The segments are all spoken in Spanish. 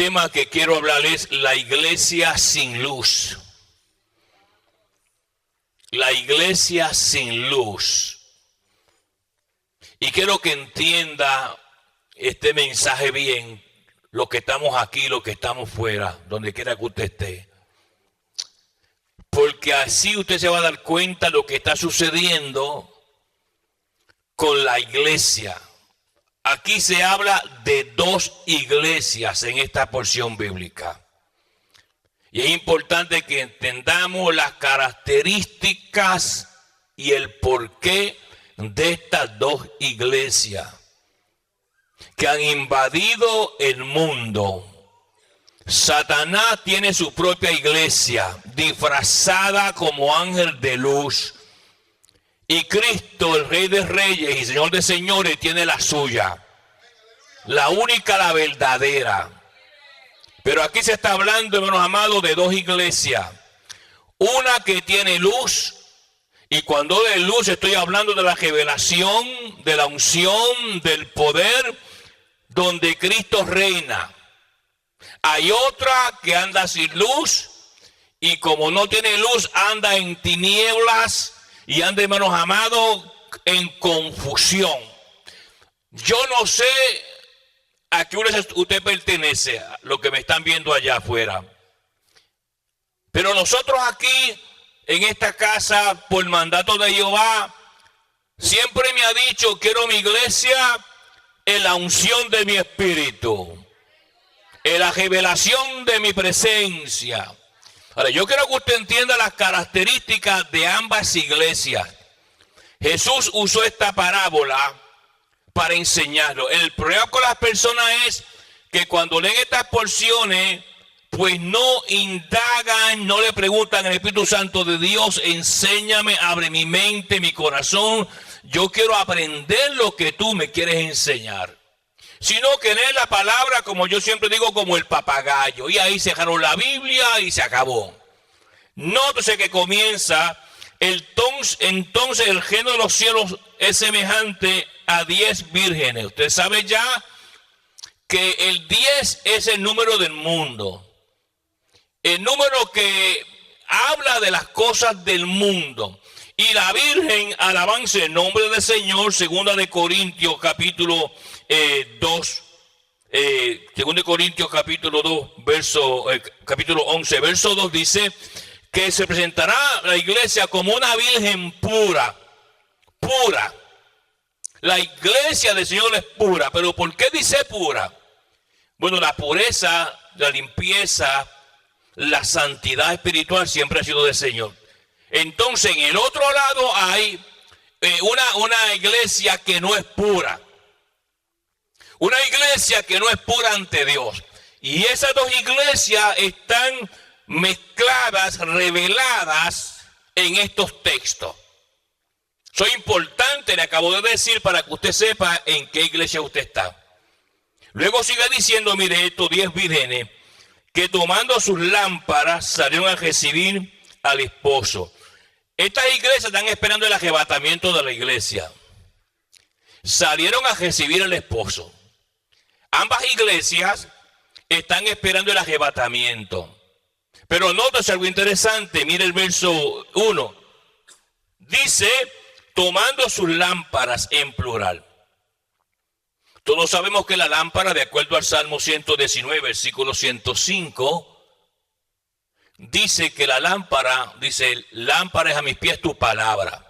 tema que quiero hablar es la iglesia sin luz. La iglesia sin luz. Y quiero que entienda este mensaje bien, los que estamos aquí, los que estamos fuera, donde quiera que usted esté. Porque así usted se va a dar cuenta de lo que está sucediendo con la iglesia. Aquí se habla de dos iglesias en esta porción bíblica. Y es importante que entendamos las características y el porqué de estas dos iglesias que han invadido el mundo. Satanás tiene su propia iglesia disfrazada como ángel de luz. Y Cristo, el Rey de Reyes y Señor de Señores, tiene la suya. La única, la verdadera. Pero aquí se está hablando, hermanos amados, de dos iglesias. Una que tiene luz. Y cuando de luz estoy hablando de la revelación, de la unción, del poder, donde Cristo reina. Hay otra que anda sin luz. Y como no tiene luz, anda en tinieblas. Y anda, hermanos amados, en confusión. Yo no sé a qué usted pertenece, a lo que me están viendo allá afuera. Pero nosotros aquí, en esta casa, por mandato de Jehová, siempre me ha dicho, quiero mi iglesia en la unción de mi espíritu, en la revelación de mi presencia. Ahora, yo quiero que usted entienda las características de ambas iglesias. Jesús usó esta parábola para enseñarlo. El problema con las personas es que cuando leen estas porciones, pues no indagan, no le preguntan al Espíritu Santo de Dios, enséñame, abre mi mente, mi corazón. Yo quiero aprender lo que tú me quieres enseñar. Sino que leen la palabra, como yo siempre digo, como el papagayo. Y ahí se dejaron la Biblia y se acabó. Nótese que comienza, entonces el reino de los cielos es semejante a 10 vírgenes. Usted sabe ya que el 10 es el número del mundo. El número que habla de las cosas del mundo. Y la Virgen, alabanza el nombre del Señor, segunda de Corintios capítulo 2, segunda de Corintios capítulo 2, capítulo 11, verso 2 dice que se presentará la iglesia como una virgen pura, pura. La iglesia del Señor es pura, pero ¿por qué dice pura? Bueno, la pureza, la limpieza, la santidad espiritual siempre ha sido del Señor. Entonces, en el otro lado hay una iglesia que no es pura. Una iglesia que no es pura ante Dios. Y esas dos iglesias están mezcladas, reveladas en estos textos. Soy importante, le acabo de decir, para que usted sepa en qué iglesia usted está. Luego sigue diciendo, mire, estos 10 vírgenes que tomando sus lámparas salieron a recibir al esposo. Estas iglesias están esperando el arrebatamiento de la iglesia. Salieron a recibir al esposo. Ambas iglesias están esperando el arrebatamiento. Pero nótese algo interesante. Mire el verso 1. Dice, tomando sus lámparas en plural. Todos sabemos que la lámpara, de acuerdo al Salmo 119, versículo 105, dice que la lámpara, dice, lámpara es a mis pies tu palabra.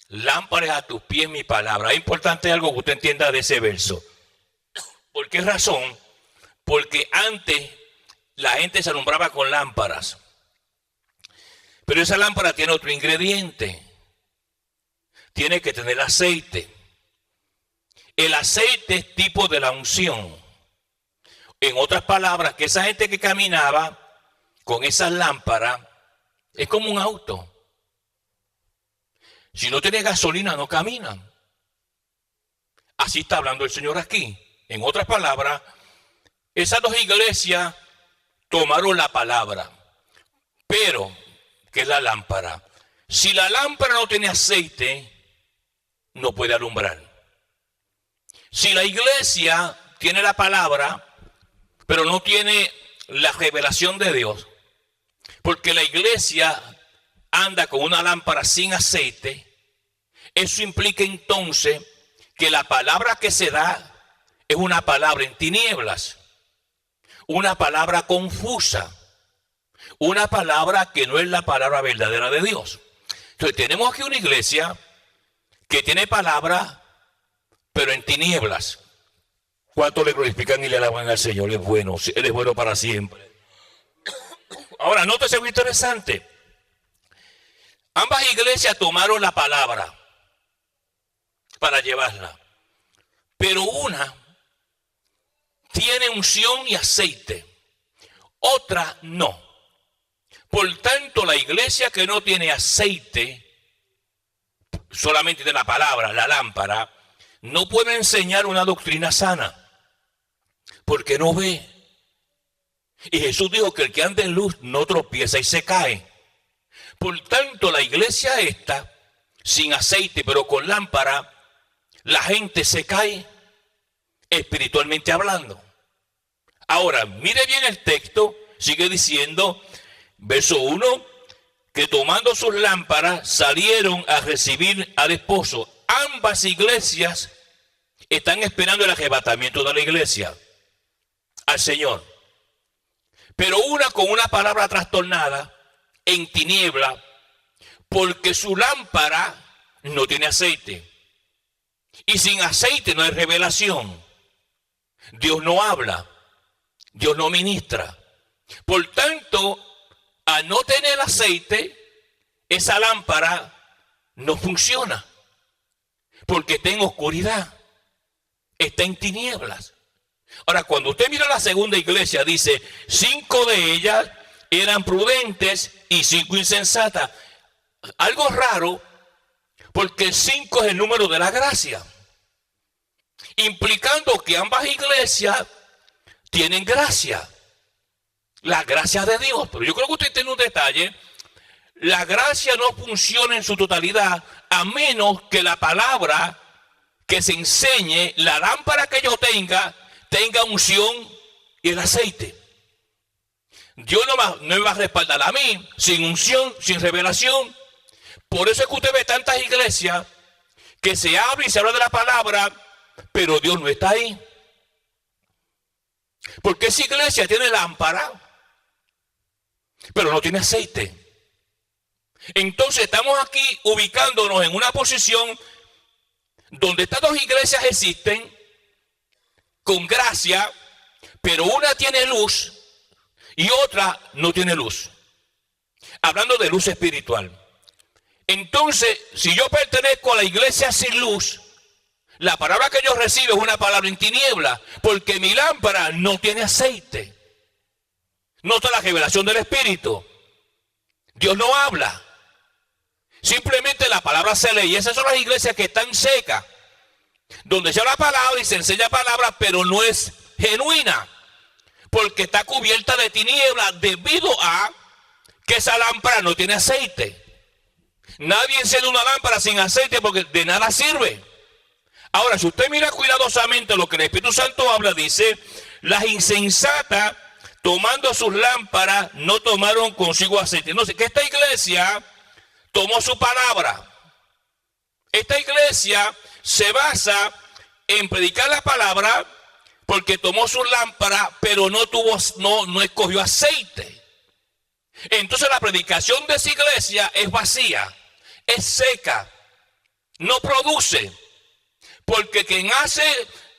Lámpara es a tus pies mi palabra. Es importante algo que usted entienda de ese verso. ¿Por qué razón? Porque antes la gente se alumbraba con lámparas. Pero esa lámpara tiene otro ingrediente. Tiene que tener aceite. El aceite es tipo de la unción. En otras palabras, que esa gente que caminaba con esas lámparas es como un auto. Si no tiene gasolina, no camina. Así está hablando el Señor aquí. En otras palabras, esas dos iglesias tomaron la palabra. Pero, ¿qué es la lámpara? Si la lámpara no tiene aceite, no puede alumbrar. Si la iglesia tiene la palabra, pero no tiene la revelación de Dios, porque la iglesia anda con una lámpara sin aceite, eso implica entonces que la palabra que se da es una palabra en tinieblas, una palabra confusa, una palabra que no es la palabra verdadera de Dios. Entonces tenemos aquí una iglesia que tiene palabra, pero en tinieblas. ¿Cuánto le glorifican y le alaban al Señor? Él es bueno, Él es bueno para siempre. Ahora, nótese algo interesante. Ambas iglesias tomaron la palabra para llevarla, pero una tiene unción y aceite, otra no. Por tanto, la iglesia que no tiene aceite, solamente de la palabra, la lámpara, no puede enseñar una doctrina sana, porque no ve. Y Jesús dijo que el que anda en luz no tropieza y se cae. Por tanto, la iglesia esta, sin aceite pero con lámpara, la gente se cae espiritualmente hablando. Ahora, mire bien el texto, sigue diciendo, verso 1, que tomando sus lámparas salieron a recibir al esposo. Ambas iglesias están esperando el arrebatamiento de la iglesia al Señor. Pero una con una palabra trastornada, en tiniebla, porque su lámpara no tiene aceite. Y sin aceite no hay revelación. Dios no habla, Dios no ministra. Por tanto, al no tener aceite, esa lámpara no funciona, porque está en oscuridad, está en tinieblas. Ahora, cuando usted mira la segunda iglesia, dice, 5 de ellas eran prudentes y 5 insensatas. Algo raro, porque el 5 es el número de la gracia, implicando que ambas iglesias tienen gracia, la gracia de Dios. Pero yo creo que usted tiene un detalle: la gracia no funciona en su totalidad a menos que la palabra que se enseñe, la lámpara que yo tenga unción y el aceite. Dios no me va a respaldar a mí sin unción, sin revelación. Por eso es que usted ve tantas iglesias que se habla y se habla de la palabra, pero Dios no está ahí. Porque esa iglesia tiene lámpara, pero no tiene aceite. Entonces estamos aquí ubicándonos en una posición donde estas dos iglesias existen con gracia, pero una tiene luz y otra no tiene luz. Hablando de luz espiritual. Entonces, si yo pertenezco a la iglesia sin luz, la palabra que yo recibo es una palabra en tiniebla, porque mi lámpara no tiene aceite. No está la revelación del Espíritu. Dios no habla. Simplemente la palabra se lee. Y esas son las iglesias que están secas, donde se habla palabra y se enseña palabra, pero no es genuina, porque está cubierta de tinieblas debido a que esa lámpara no tiene aceite. Nadie enciende una lámpara sin aceite porque de nada sirve. Ahora, si usted mira cuidadosamente lo que el Espíritu Santo habla, dice, las insensatas tomando sus lámparas no tomaron consigo aceite. No sé, que esta iglesia tomó su palabra. Esta iglesia se basa en predicar la palabra porque tomó su lámpara, pero no escogió aceite. Entonces la predicación de esa iglesia es vacía, es seca, no produce, porque quien hace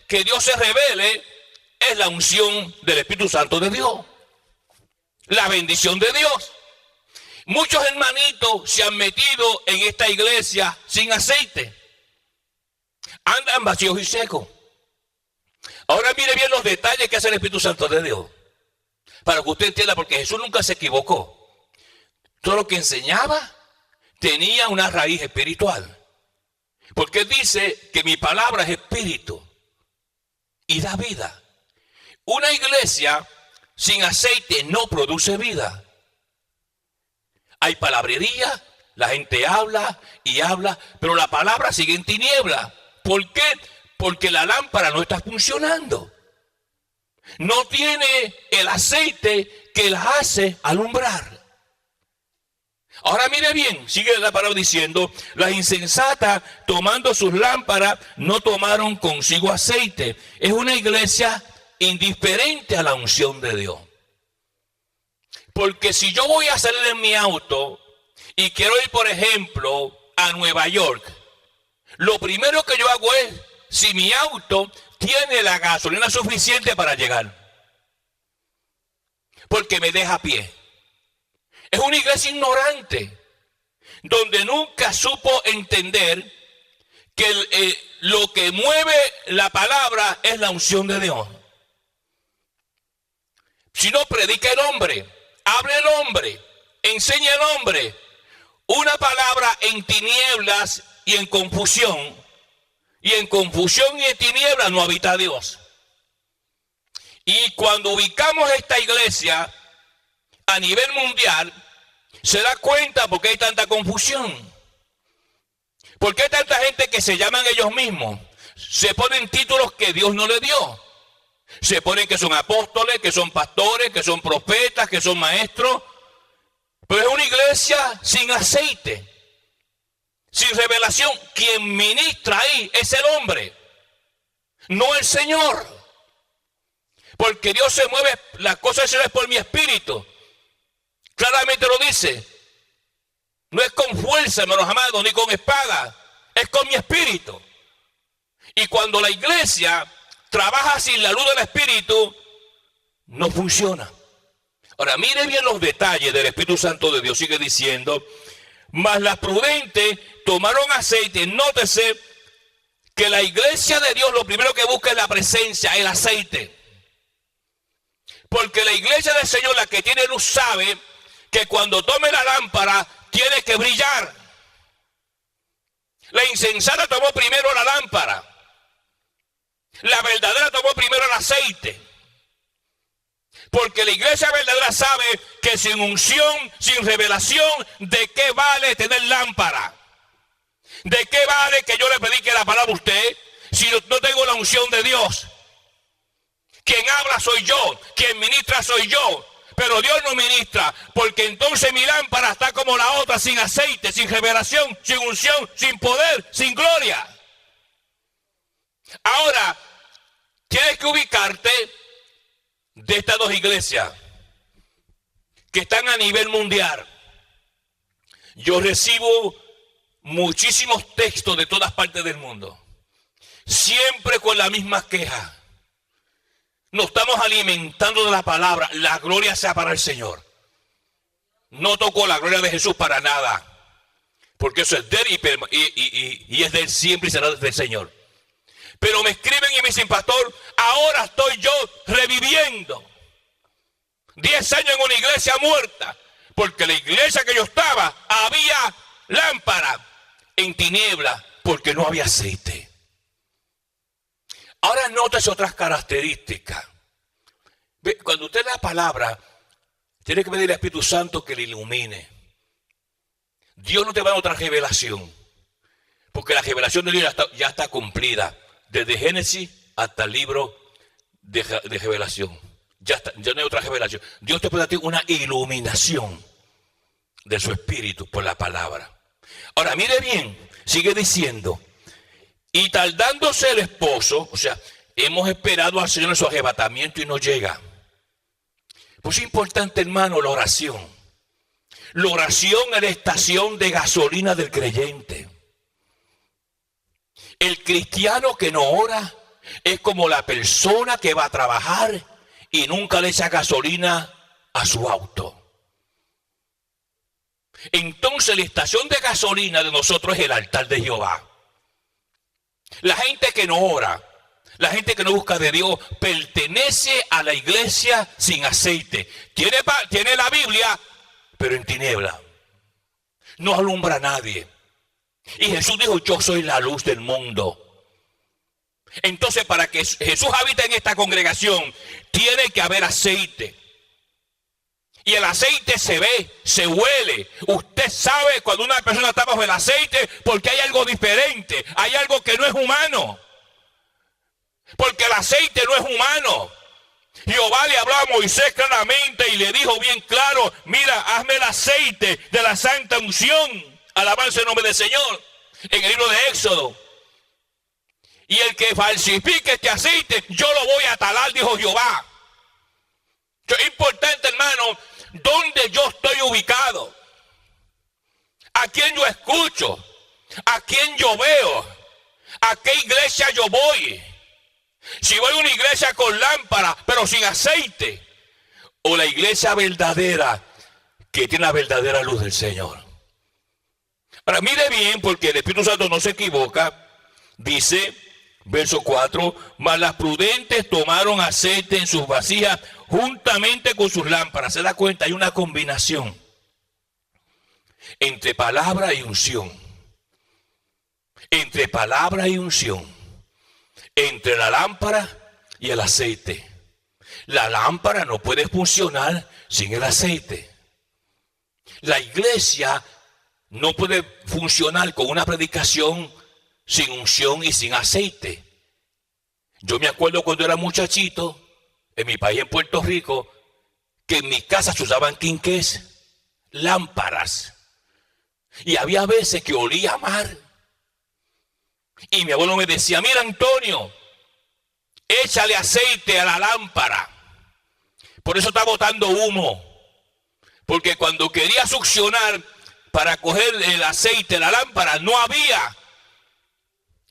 que Dios se revele es la unción del Espíritu Santo de Dios, la bendición de Dios. Muchos hermanitos se han metido en esta iglesia sin aceite, andan vacíos y secos. Ahora mire bien los detalles que hace el Espíritu Santo de Dios, para que usted entienda, porque Jesús nunca se equivocó. Todo lo que enseñaba tenía una raíz espiritual, porque dice que mi palabra es espíritu y da vida. Una iglesia sin aceite no produce vida. Hay palabrería, la gente habla y habla, pero la palabra sigue en tiniebla. ¿Por qué? Porque la lámpara no está funcionando. no tiene el aceite que las hace alumbrar. Ahora mire bien, sigue la palabra diciendo, las insensatas tomando sus lámparas no tomaron consigo aceite. Es una iglesia indiferente a la unción de Dios. Porque si yo voy a salir en mi auto y quiero ir, por ejemplo, a Nueva York, lo primero que yo hago es, si mi auto tiene la gasolina suficiente para llegar, porque me deja a pie. Es una iglesia ignorante, donde nunca supo entender que lo que mueve la palabra es la unción de Dios. Si no, predica el hombre, hable el hombre, enseña el hombre. Una palabra en tinieblas y en confusión, y en confusión y en tinieblas no habita Dios. Y cuando ubicamos esta iglesia a nivel mundial, se da cuenta por qué hay tanta confusión. ¿Por qué hay tanta gente que se llaman ellos mismos? Se ponen títulos que Dios no les dio. Se ponen que son apóstoles, que son pastores, que son profetas, que son maestros. Pero es una iglesia sin aceite, sin revelación. Quien ministra ahí es el hombre, no el Señor. Porque Dios se mueve, las cosas se ven por mi espíritu. Claramente lo dice. No es con fuerza, hermanos amados, ni con espada. Es con mi espíritu. Y cuando la iglesia trabaja sin la luz del espíritu, no funciona. Ahora, mire bien los detalles del Espíritu Santo de Dios. Sigue diciendo, mas las prudentes tomaron aceite. Nótese que la iglesia de Dios lo primero que busca es la presencia, el aceite. Porque la iglesia del Señor, la que tiene luz, sabe que cuando tome la lámpara tiene que brillar. La insensata tomó primero la lámpara. La verdadera tomó primero el aceite. Porque la iglesia verdadera sabe que sin unción, sin revelación, ¿de qué vale tener lámpara? ¿De qué vale que yo le predique la palabra a usted si no tengo la unción de Dios? Quien habla soy yo, quien ministra soy yo. Pero Dios no ministra, porque entonces mi lámpara está como la otra, sin aceite, sin revelación, sin unción, sin poder, sin gloria. Ahora, tienes que ubicarte de estas dos iglesias que están a nivel mundial. Yo recibo muchísimos textos de todas partes del mundo, siempre con la misma queja. Nos estamos alimentando de la palabra. La gloria sea para el Señor. No toco la gloria de Jesús para nada, porque eso es de él y es de él siempre y será del Señor. Pero me escriben y me dicen, pastor, ahora estoy yo reviviendo. 10 años en una iglesia muerta, porque la iglesia que yo estaba había lámpara en tiniebla, porque no había aceite. Ahora notas otras características. Cuando usted lee la palabra, tiene que pedir al Espíritu Santo que le ilumine. Dios no te va a dar otra revelación, porque la revelación de Dios ya está cumplida. Desde Génesis hasta el libro de revelación. Ya no hay otra revelación. Dios te puede dar una iluminación de su espíritu por la palabra. Ahora mire bien, sigue diciendo, y tardándose el esposo, o sea, hemos esperado al Señor en su arrebatamiento y no llega. Pues es importante, hermano, la oración. La oración es la estación de gasolina del creyente. El cristiano que no ora es como la persona que va a trabajar y nunca le echa gasolina a su auto. Entonces la estación de gasolina de nosotros es el altar de Jehová. La gente que no ora, la gente que no busca de Dios, pertenece a la iglesia sin aceite. Tiene la Biblia, pero en tiniebla. No alumbra a nadie. Y Jesús dijo, yo soy la luz del mundo. Entonces, para que Jesús habite en esta congregación, tiene que haber aceite. Y el aceite se ve, se huele. Usted sabe cuando una persona está bajo el aceite porque hay algo diferente, hay algo que no es humano. Porque el aceite no es humano. Jehová le habló a Moisés claramente y le dijo bien claro: mira, hazme el aceite de la santa unción. Alabanza el nombre del Señor. En el libro de Éxodo. Y el que falsifique este aceite, yo lo voy a talar, dijo Jehová. Es importante, hermano, dónde yo estoy ubicado. A quién yo escucho. A quién yo veo. A qué iglesia yo voy. Si voy a una iglesia con lámpara, pero sin aceite. O la iglesia verdadera, que tiene la verdadera luz del Señor. Ahora, mire bien, porque el Espíritu Santo no se equivoca. Dice, verso 4, mas las prudentes tomaron aceite en sus vasijas juntamente con sus lámparas. Se da cuenta, hay una combinación entre palabra y unción. Entre palabra y unción. Entre la lámpara y el aceite. La lámpara no puede funcionar sin el aceite. La iglesia no puede funcionar con una predicación sin unción y sin aceite. Yo me acuerdo cuando era muchachito, en mi país, en Puerto Rico, que en mi casa se usaban quinqués, lámparas. Y había veces que olía a mar. Y mi abuelo me decía: mira, Antonio, échale aceite a la lámpara. Por eso está botando humo. Porque cuando quería succionar para coger el aceite de la lámpara, no había.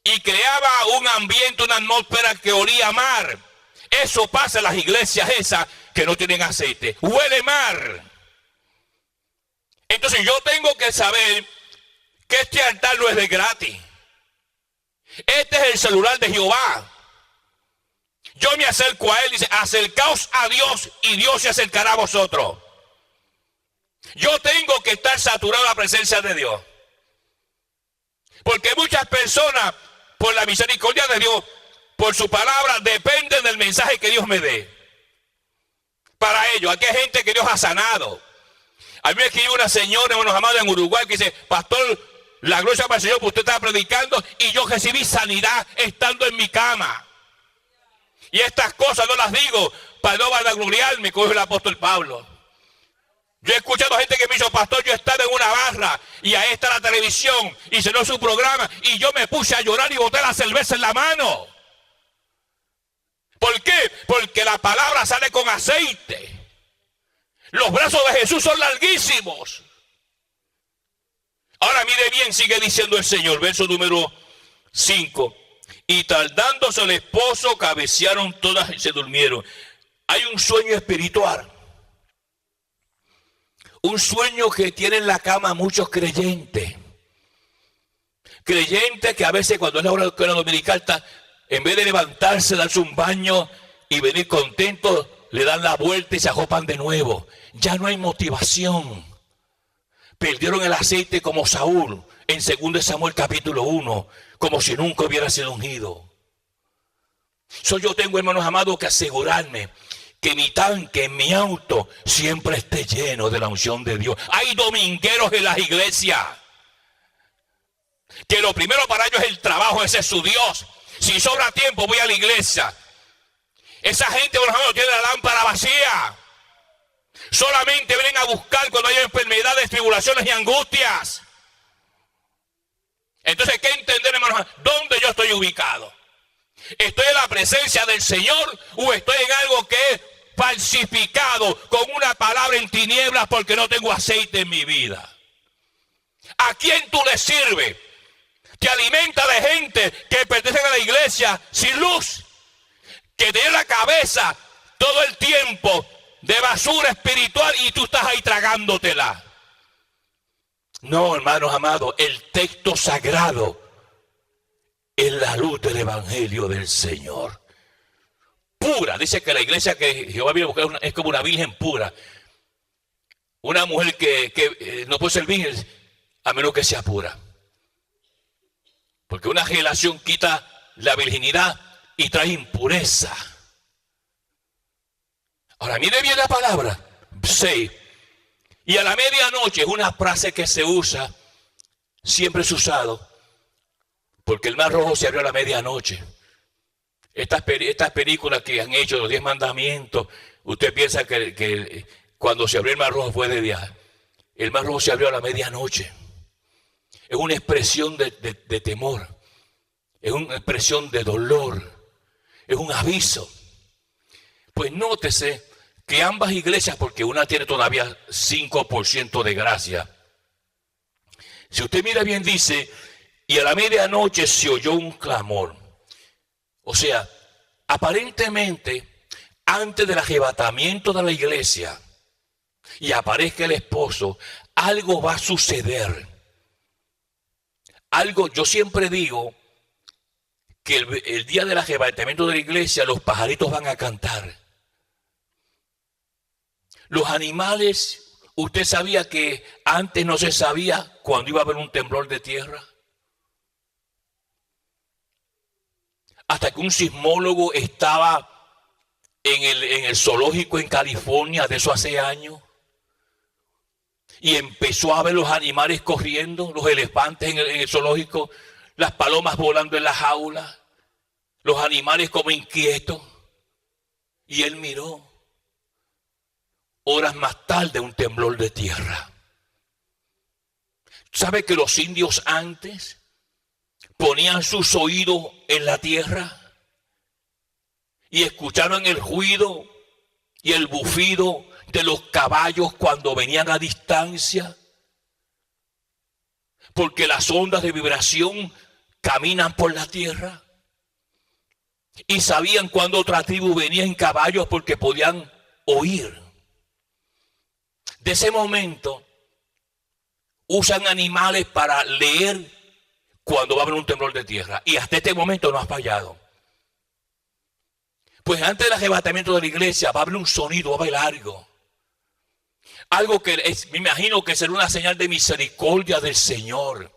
Y creaba un ambiente, una atmósfera que olía a mar. Eso pasa en las iglesias esas que no tienen aceite. Huele mar. Entonces yo tengo que saber que este altar no es de gratis. Este es el celular de Jehová. Yo me acerco a él y dice: acercaos a Dios y Dios se acercará a vosotros. Yo tengo que estar saturado de la presencia de Dios. Porque muchas personas, por la misericordia de Dios, por su palabra, dependen del mensaje que Dios me dé. Para ellos, aquí hay gente que Dios ha sanado. A mí me escribió una señora, hermanos amados, en Uruguay, que dice: pastor, la gloria para el Señor, porque usted estaba predicando y yo recibí sanidad estando en mi cama. Y estas cosas no las digo para no vanagloriarme, como dijo el apóstol Pablo. Yo he escuchado gente que me dijo: pastor, yo estaba en una barra y ahí está la televisión y se dio su programa y yo me puse a llorar y boté la cerveza en la mano. ¿Por qué? Porque la palabra sale con aceite. Los brazos de Jesús son larguísimos. Ahora mire bien, sigue diciendo el Señor, verso número 5. Y tardándose el esposo, cabecearon todas y se durmieron. Hay un sueño espiritual. Un sueño que tienen en la cama muchos creyentes. Creyentes que a veces cuando es la hora de la escuela dominical, en vez de levantarse, darse un baño y venir contentos, le dan la vuelta y se ajopan de nuevo. Ya no hay motivación. Perdieron el aceite como Saúl en 2 Samuel capítulo 1, como si nunca hubiera sido ungido. Yo tengo, hermanos amados, que asegurarme que mi tanque, mi auto, siempre esté lleno de la unción de Dios. Hay domingueros en las iglesias que lo primero para ellos es el trabajo, ese es su Dios. Si sobra tiempo, voy a la iglesia. Esa gente, hermanos amados, tiene la lámpara vacía. Solamente vienen a buscar cuando hay enfermedades, tribulaciones y angustias. Entonces, ¿qué entender, hermanos? ¿Dónde yo estoy ubicado? ¿Estoy en la presencia del Señor o estoy en algo que es falsificado con una palabra en tinieblas porque no tengo aceite en mi vida? ¿A quién tú le sirves? Te alimenta de gente que pertenece a la iglesia sin luz, que tiene la cabeza todo el tiempo de basura espiritual y tú estás ahí tragándotela. No, hermanos amados, el texto sagrado es la luz del evangelio del Señor. Pura, dice que la iglesia que Jehová viene a buscar es como una virgen pura. Una mujer que no puede ser virgen a menos que sea pura. Porque una relación quita la virginidad y trae impureza. Ahora mire bien la palabra. 6. Y a la medianoche es una frase que se usa, siempre es usado, porque el mar rojo se abrió a la medianoche. Estas películas que han hecho, los 10 mandamientos, usted piensa que cuando se abrió el Mar Rojo fue de día. El Mar Rojo se abrió a la medianoche. Es una expresión de temor. Es una expresión de dolor. Es un aviso. Pues nótese que ambas iglesias, porque una tiene todavía 5% de gracia. Si usted mira bien, dice, y a la medianoche se oyó un clamor. O sea, aparentemente, antes del arrebatamiento de la iglesia y aparezca el esposo, algo va a suceder. Algo, yo siempre digo que el día del arrebatamiento de la iglesia, los pajaritos van a cantar. Los animales, usted sabía que antes no se sabía cuándo iba a haber un temblor de tierra. Hasta que un sismólogo estaba en el zoológico en California, de eso hace años, y empezó a ver los animales corriendo, los elefantes en el zoológico, las palomas volando en la jaula, los animales como inquietos. Y él miró, horas más tarde, un temblor de tierra. ¿Sabe que los indios antes ponían sus oídos en la tierra y escucharon el ruido y el bufido de los caballos cuando venían a distancia? Porque las ondas de vibración caminan por la tierra. Y sabían cuando otra tribu venía en caballos porque podían oír. De ese momento usan animales para leer cuando va a haber un temblor de tierra. Y hasta este momento no ha fallado. Pues antes del arrebatamiento de la iglesia va a haber un sonido, va a haber algo. Algo que me imagino que será una señal de misericordia del Señor.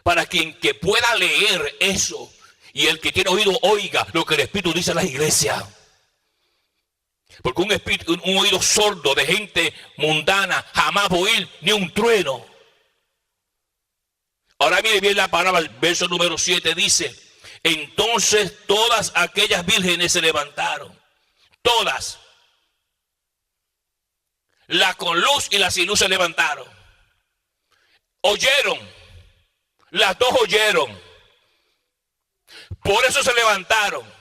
Para quien que pueda leer eso y el que tiene oído oiga lo que el Espíritu dice a la iglesia. Porque un oído sordo de gente mundana jamás va a oír ni un trueno. Ahora mire bien la palabra, el verso número 7 dice: entonces todas aquellas vírgenes se levantaron. Todas. La con luz y la sin luz se levantaron. Oyeron. Las dos oyeron. Por eso se levantaron.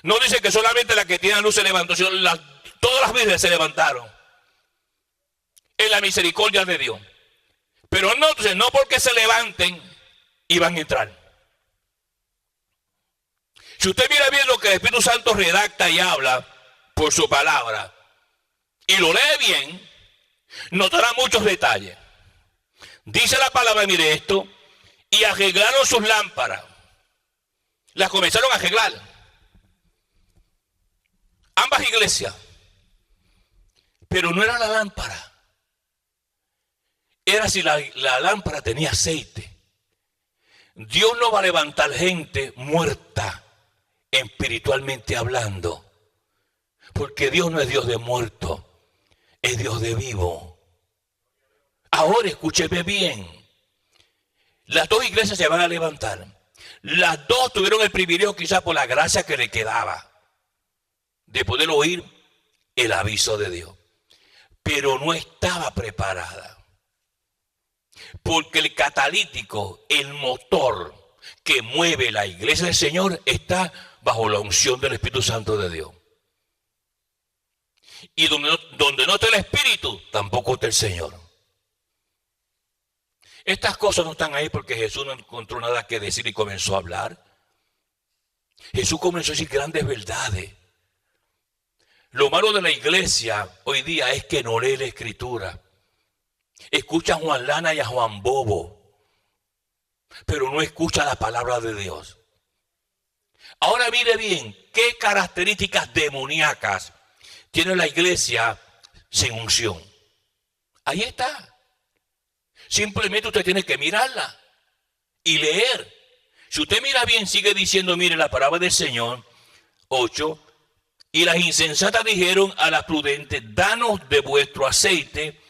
No dice que solamente la que tiene luz se levantó, sino todas las vírgenes se levantaron. En la misericordia de Dios. Pero no porque se levanten iban a entrar. Si usted mira bien lo que el Espíritu Santo redacta y habla por su palabra, y lo lee bien, notará muchos detalles. Dice la palabra, mire esto, y arreglaron sus lámparas. Las comenzaron a arreglar. Ambas iglesias. Pero no era la lámpara. Era si la lámpara tenía aceite. Dios no va a levantar gente muerta, espiritualmente hablando. Porque Dios no es Dios de muerto, es Dios de vivo. Ahora escúcheme bien. Las dos iglesias se van a levantar. Las dos tuvieron el privilegio, quizás por la gracia que le quedaba, de poder oír el aviso de Dios. Pero no estaba preparada. Porque el catalítico, el motor que mueve la iglesia del Señor, está bajo la unción del Espíritu Santo de Dios. Y donde no está el Espíritu, tampoco está el Señor. Estas cosas no están ahí porque Jesús no encontró nada que decir y comenzó a hablar. Jesús comenzó a decir grandes verdades. Lo malo de la iglesia hoy día es que no lee la Escritura. Escucha a Juan Lana y a Juan Bobo, pero no escucha la palabra de Dios. Ahora mire bien, ¿qué características demoníacas tiene la iglesia sin unción? Ahí está. Simplemente usted tiene que mirarla y leer. Si usted mira bien, sigue diciendo, mire la palabra del Señor, 8. Y las insensatas dijeron a las prudentes, danos de vuestro aceite,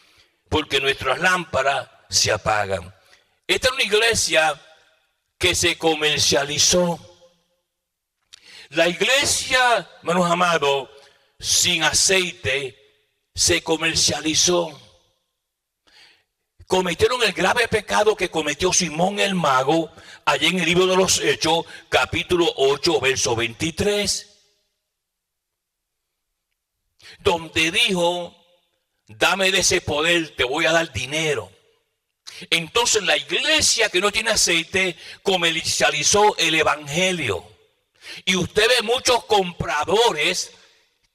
porque nuestras lámparas se apagan. Esta es una iglesia que se comercializó. La iglesia, hermanos amados, sin aceite se comercializó. Cometieron el grave pecado que cometió Simón el mago allí en el libro de los Hechos, capítulo 8, verso 23. Donde dijo, dame de ese poder, te voy a dar dinero. Entonces la iglesia que no tiene aceite comercializó el evangelio. Y usted ve muchos compradores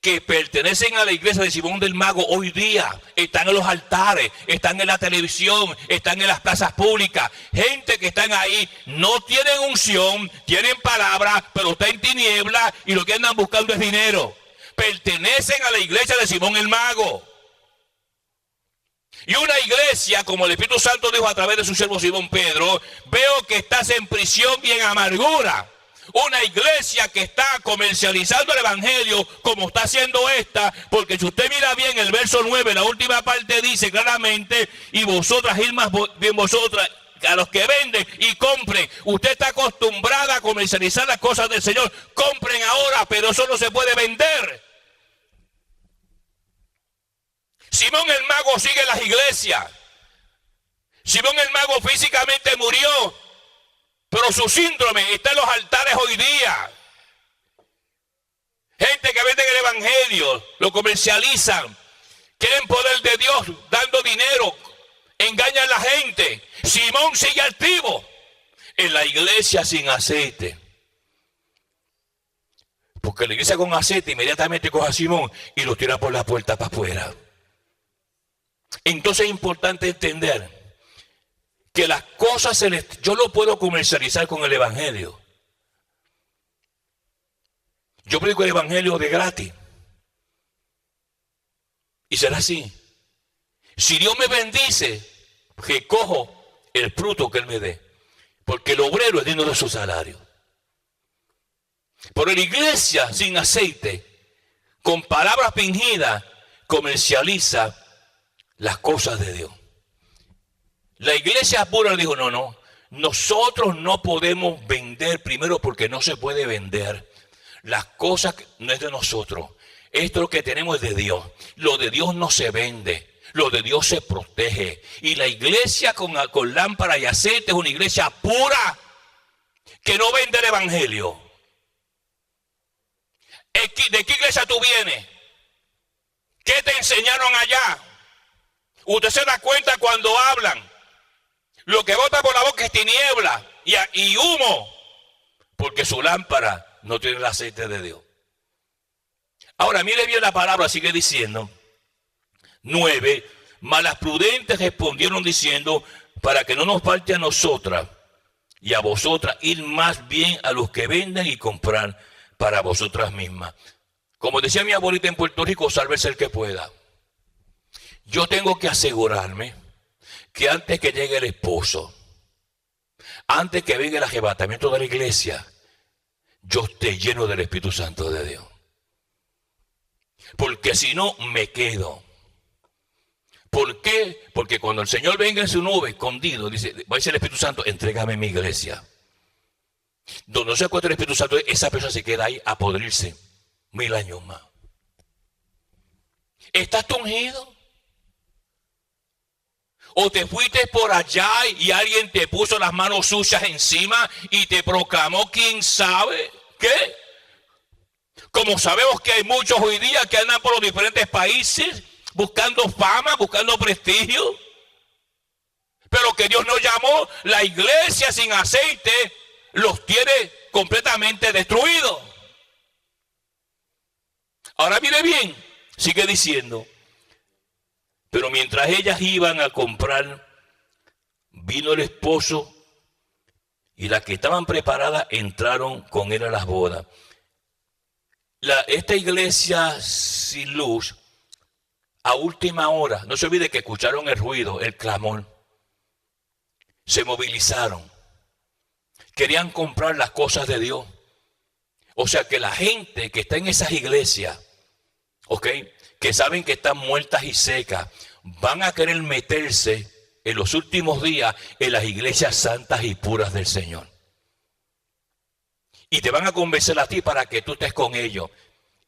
que pertenecen a la iglesia de Simón del Mago hoy día. Están en los altares, están en la televisión, están en las plazas públicas. Gente que están ahí, no tienen unción, tienen palabra, pero está en tiniebla y lo que andan buscando es dinero. Pertenecen a la iglesia de Simón el Mago. Y una iglesia, como el Espíritu Santo dijo a través de su siervo Simón Pedro, veo que estás en prisión y en amargura. Una iglesia que está comercializando el evangelio como está haciendo esta, porque si usted mira bien el verso 9, la última parte dice claramente, y vosotras, ir más bien vosotras, a los que venden y compren. Usted está acostumbrada a comercializar las cosas del Señor. Compren ahora, pero eso no se puede vender. Simón el Mago sigue en las iglesias. Simón el Mago físicamente murió, pero su síndrome está en los altares hoy día. Gente que vende el evangelio, lo comercializan, quieren poder de Dios dando dinero, engañan a la gente. Simón sigue activo en la iglesia sin aceite. Porque la iglesia con aceite inmediatamente coge a Simón y lo tira por la puerta para afuera. Entonces es importante entender que las cosas celestiales, yo lo puedo comercializar con el evangelio. Yo predico el evangelio de gratis. Y será así. Si Dios me bendice, que cojo el fruto que Él me dé. Porque el obrero es digno de su salario. Pero la iglesia sin aceite, con palabras fingidas, comercializa las cosas de Dios. La iglesia pura dijo, no, nosotros no podemos vender, primero porque no se puede vender. Las cosas no es de nosotros. Esto lo que tenemos es de Dios. Lo de Dios no se vende. Lo de Dios se protege. Y la iglesia con lámpara y aceite es una iglesia pura que no vende el evangelio. ¿De qué iglesia tú vienes? ¿Qué te enseñaron allá? Usted se da cuenta cuando hablan. Lo que bota por la boca es tiniebla y humo. Porque su lámpara no tiene el aceite de Dios. Ahora, mire bien la palabra, sigue diciendo. 9. Mas las prudentes respondieron diciendo, para que no nos falte a nosotras y a vosotras, ir más bien a los que venden y comprar para vosotras mismas. Como decía mi abuelita en Puerto Rico, sálvese el que pueda. Yo tengo que asegurarme que antes que llegue el esposo, antes que venga el arrebatamiento de la iglesia, yo esté lleno del Espíritu Santo de Dios. Porque si no, me quedo. ¿Por qué? Porque cuando el Señor venga en su nube, escondido, dice, va a decir el Espíritu Santo, entrégame mi iglesia. Donde no se encuentra el Espíritu Santo, esa persona se queda ahí a podrirse 1000 años más. ¿Estás ungido? ¿O te fuiste por allá y alguien te puso las manos sucias encima y te proclamó quién sabe qué? Como sabemos que hay muchos hoy día que andan por los diferentes países buscando fama, buscando prestigio. Pero que Dios nos llamó, la iglesia sin aceite los tiene completamente destruidos. Ahora mire bien, sigue diciendo. Pero mientras ellas iban a comprar, vino el esposo y las que estaban preparadas entraron con él a las bodas. Esta iglesia sin luz, a última hora, no se olvide que escucharon el ruido, el clamor. Se movilizaron. Querían comprar las cosas de Dios. O sea que la gente que está en esas iglesias, ¿ok?, que saben que están muertas y secas, van a querer meterse en los últimos días en las iglesias santas y puras del Señor. Y te van a convencer a ti para que tú estés con ellos.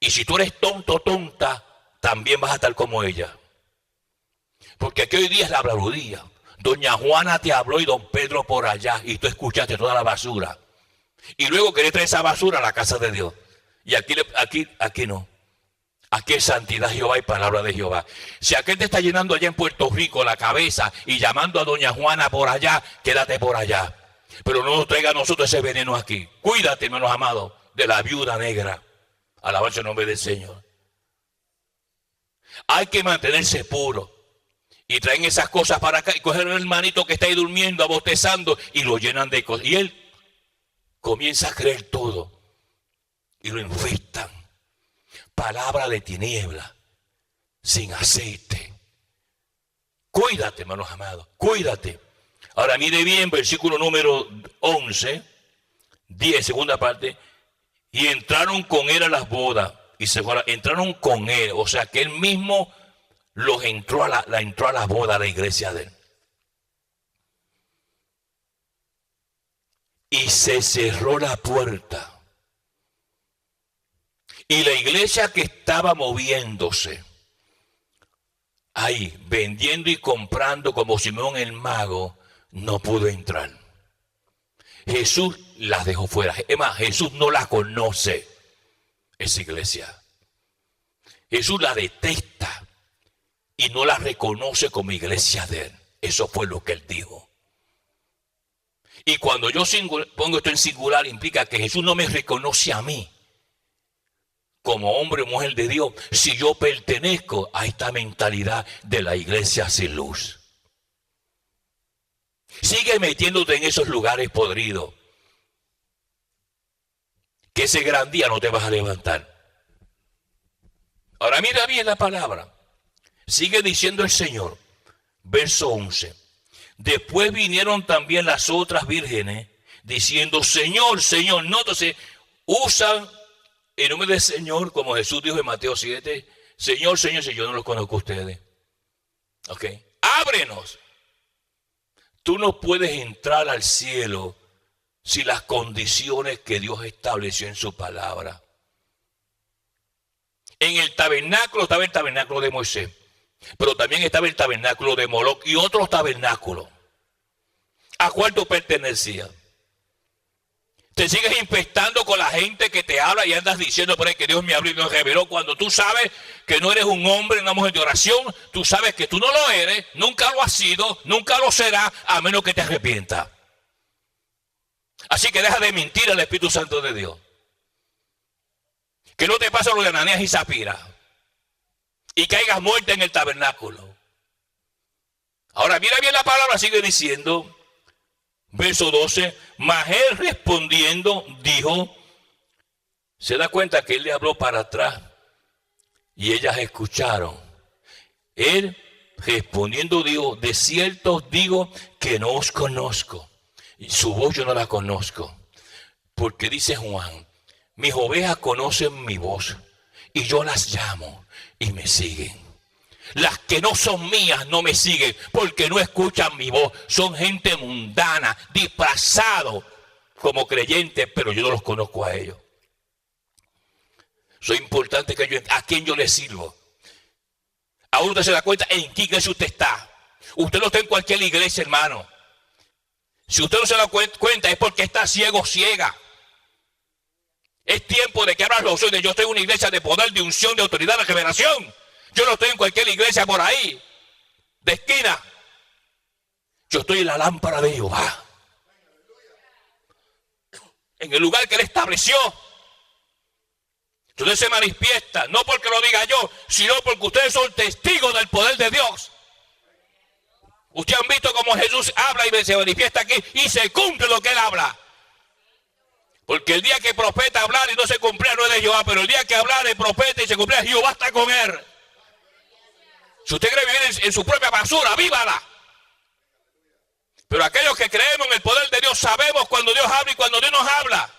Y si tú eres tonto o tonta, también vas a estar como ella. Porque aquí hoy día es la habladuría. Doña Juana te habló y don Pedro por allá. Y tú escuchaste toda la basura. Y luego querés traer esa basura a la casa de Dios. Y aquí no. Aquí es santidad Jehová y palabra de Jehová. Si aquel te está llenando allá en Puerto Rico la cabeza y llamando a doña Juana por allá, quédate por allá. Pero no nos traiga a nosotros ese veneno aquí. Cuídate, hermanos amados, de la viuda negra. Alabanza el nombre del Señor. Hay que mantenerse puro. Y traen esas cosas para acá y cogen al hermanito que está ahí durmiendo, bostezando, y lo llenan de cosas. Y él comienza a creer todo. Y lo infestan. Palabra de tiniebla, sin aceite. Cuídate, hermanos amados, cuídate. Ahora mire bien, versículo número 11, 10, segunda parte. Y entraron con él a las bodas. Y se fueron, entraron con él, o sea que él mismo los entró a la boda, a la iglesia de él. Y se cerró la puerta. Y la iglesia que estaba moviéndose ahí, vendiendo y comprando como Simón el mago, no pudo entrar. Jesús las dejó fuera. Es más, Jesús no la conoce, esa iglesia. Jesús la detesta y no la reconoce como iglesia de él. Eso fue lo que él dijo. Y cuando yo pongo esto en singular, implica que Jesús no me reconoce a mí como hombre o mujer de Dios, si yo pertenezco a esta mentalidad de la iglesia sin luz. Sigue metiéndote en esos lugares podridos, que ese gran día no te vas a levantar. Ahora mira bien la palabra. Sigue diciendo el Señor, verso 11. Después vinieron también las otras vírgenes, diciendo, Señor, Señor. Nótese, usan el nombre del Señor, como Jesús dijo en Mateo 7, Señor, Señor, si yo no los conozco a ustedes. Ok, ábrenos. Tú no puedes entrar al cielo sin las condiciones que Dios estableció en su palabra. En el tabernáculo estaba el tabernáculo de Moisés, pero también estaba el tabernáculo de Moloc y otros tabernáculos. ¿A cuál tú pertenecías? Te sigues infectando con la gente que te habla y andas diciendo por ahí que Dios me habló y me reveló, cuando tú sabes que no eres un hombre, una mujer de oración. Tú sabes que tú no lo eres, nunca lo has sido, nunca lo serás, a menos que te arrepientas. Así que deja de mentir al Espíritu Santo de Dios. Que no te pase lo de Ananías y Zafira y caigas muerta en el tabernáculo. Ahora mira bien la palabra, sigue diciendo, verso 12, mas él respondiendo dijo, se da cuenta que él le habló para atrás y ellas escucharon. Él respondiendo dijo, de cierto os digo que no os conozco. Y su voz yo no la conozco. Porque dice Juan, mis ovejas conocen mi voz y yo las llamo y me siguen. Las que no son mías no me siguen porque no escuchan mi voz. Son gente mundana, disfrazado como creyentes, pero yo no los conozco a ellos. Soy importante que yo, a quién yo le sirvo. Ahora usted se da cuenta en qué iglesia usted está. Usted no está en cualquier iglesia, hermano. Si usted no se da cuenta es porque está ciego o ciega. Es tiempo de que abras los ojos. Yo estoy en una iglesia de poder, de unción, de autoridad, de revelación. Yo no estoy en cualquier iglesia por ahí, de esquina. Yo estoy en la lámpara de Jehová. En el lugar que Él estableció. Entonces se manifiesta, no porque lo diga yo, sino porque ustedes son testigos del poder de Dios. Ustedes han visto cómo Jesús habla y se manifiesta aquí y se cumple lo que Él habla. Porque el día que el profeta hablar y no se cumplía no es de Jehová, pero el día que hablar el profeta y se cumplía, Jehová está con él. Si usted quiere vivir en su propia basura, vívala. Pero aquellos que creemos en el poder de Dios sabemos cuando Dios habla y cuando Dios nos habla.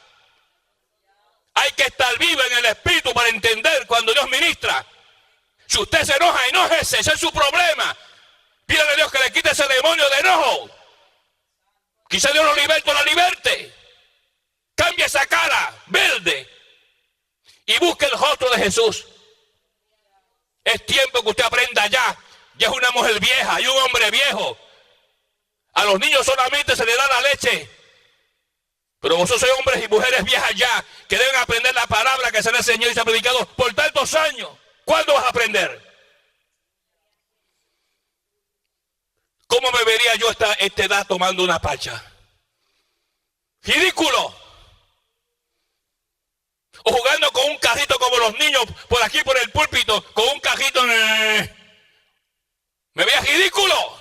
Hay que estar vivo en el Espíritu para entender cuando Dios ministra. Si usted se enoja, enójese, ese es su problema. Pídale a Dios que le quite ese demonio de enojo. Quizá Dios lo liberte o la liberte. cambie esa cara verde y busque el rostro de Jesús. Es tiempo que usted aprenda ya. Ya es una mujer vieja y un hombre viejo. A los niños solamente se les da la leche. Pero vosotros sois hombres y mujeres viejas ya, que deben aprender la palabra que se les enseñó y se ha predicado por tantos años. ¿Cuándo vas a aprender? ¿Cómo me vería yo a esta edad tomando una pacha? ¡Ridículo! O jugando con un cajito como los niños por aquí por el púlpito, con un cajito. ¿Me veía ridículo?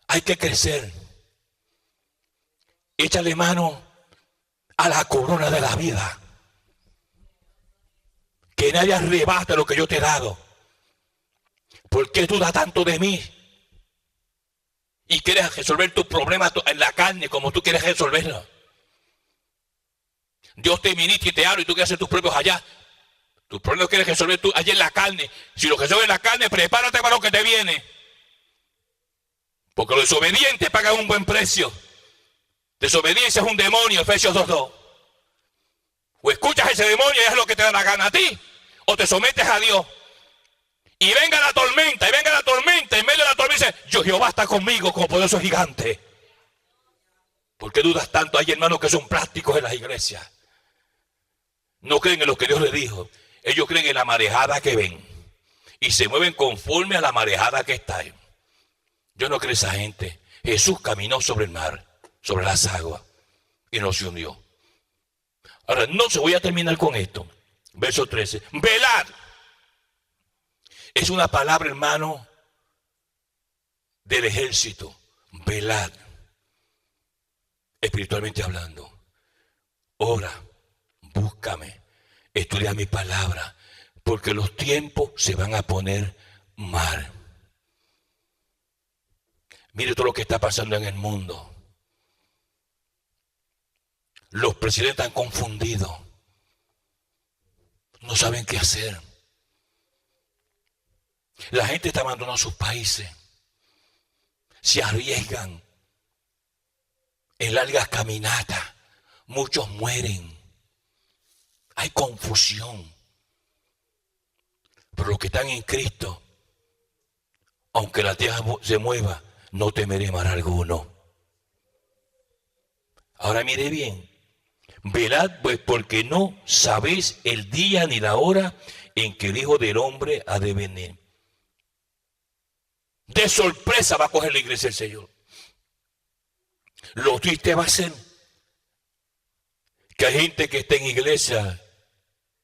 Hay que crecer. Échale mano a la corona de la vida. Que nadie arrebate lo que yo te he dado. ¿Por qué dudas tanto de mí? Y quieres resolver tus problemas en la carne como tú quieres resolverlo. Dios te ministra y te habla y tú quieres hacer tus propios allá. Tus problemas quieres resolver tú allá en la carne. Si lo resuelves en la carne, prepárate para lo que te viene. Porque los desobedientes pagan un buen precio. Desobediencia es un demonio, Efesios 2:2. O escuchas a ese demonio y es lo que te da la gana a ti, o te sometes a Dios. Y venga la tormenta, en medio de la tormenta dice, yo Jehová está conmigo como poderoso gigante. ¿Por qué dudas tanto? Hay hermanos que son prácticos en las iglesias. No creen en lo que Dios les dijo. Ellos creen en la marejada que ven. Y se mueven conforme a la marejada que está. Yo no creo en esa gente. Jesús caminó sobre el mar, sobre las aguas, y no se hundió. Ahora, no se voy a terminar con esto. Verso 13. Velad. Es una palabra, hermano, del ejército. Velad. Espiritualmente hablando. Ora, búscame, estudia mi palabra, porque los tiempos se van a poner mal. Mire todo lo que está pasando en el mundo. Los presidentes están confundidos. No saben qué hacer. La gente está abandonando sus países. Se arriesgan en largas caminatas. Muchos mueren. Hay confusión. Pero los que están en Cristo, aunque la tierra se mueva, no temeré mal alguno. Ahora mire bien. Velad pues porque no sabéis el día ni la hora en que el Hijo del Hombre ha de venir. De sorpresa va a coger la iglesia el Señor. Lo triste va a ser que hay gente que está en iglesia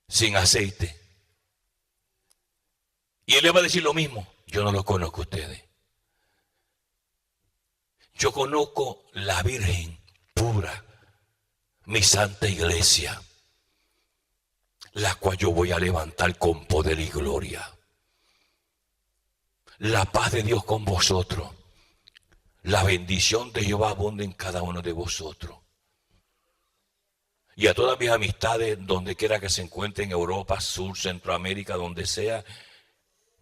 sin aceite. Y Él le va a decir lo mismo. Yo no lo conozco a ustedes. Yo conozco la Virgen pura, mi santa iglesia, la cual yo voy a levantar con poder y gloria. La paz de Dios con vosotros. La bendición de Jehová abunde en cada uno de vosotros. Y a todas mis amistades, donde quiera que se encuentren, en Europa, Sur, Centroamérica, donde sea,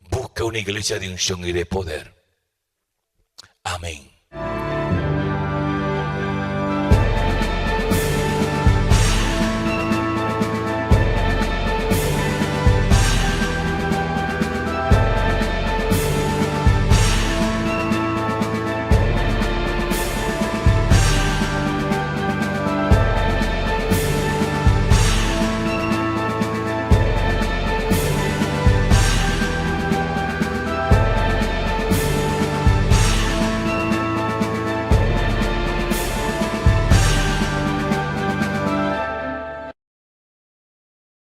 busque una iglesia de unción y de poder. Amén.